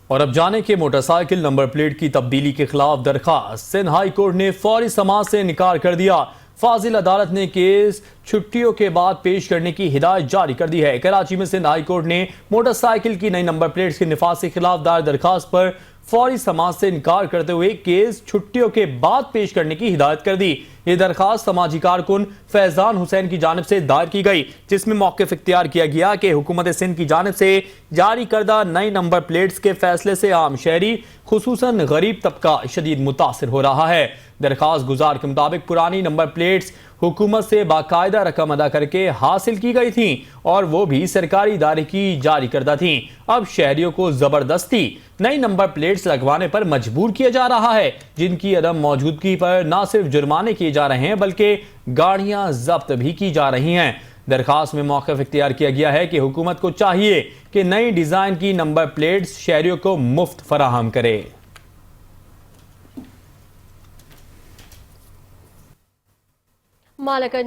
और अब जाने के मोटरसाइकिल नंबर प्लेट की तब्दीली के खिलाफ दरखास्त। सिंध हाई कोर्ट ने फौरी समाअत से इनकार कर दिया। फाजिल अदालत ने केस छुट्टियों के बाद पेश करने की हिदायत जारी कर दी है। कराची में सिंध हाई कोर्ट ने मोटरसाइकिल की नई नंबर प्लेट्स के निफाज के खिलाफ दायर दरखास्त पर फौरी समाअत से इनकार करते हुए केस छुट्टियों के बाद पेश करने की हिदायत कर दी। ये दरखास्त समाजी कारकुन फैजान हुसैन की जानिब से दायर की गई, जिसमें मौक़िफ़ इख्तियार किया गया कि हुकूमत सिंध की जानिब से जारी करदा नई नंबर प्लेट्स के फैसले से आम शहरी खुसूसन गरीब तबका शदीद मुतासिर हो रहा है। दरखास्त गुजार के मुताबिक पुरानी नंबर प्लेट्स हुकूमत से बाकायदा रकम अदा करके हासिल की गई थी और वो भी सरकारी इदारे की जारी करदा थी। अब शहरियों को जबरदस्ती नई नंबर प्लेट्स लगवाने पर मजबूर किया जा रहा है, जिनकी अदम मौजूदगी पर न सिर्फ जुर्माने किए जा रहे हैं बल्कि गाड़ियां जब्त भी की जा रही हैं। दरखास्त में मौक़िफ़ इख्तियार किया गया है कि हुकूमत को चाहिए कि नई डिजाइन की नंबर प्लेट्स शहरियों को मुफ्त फराहम करे। मालकन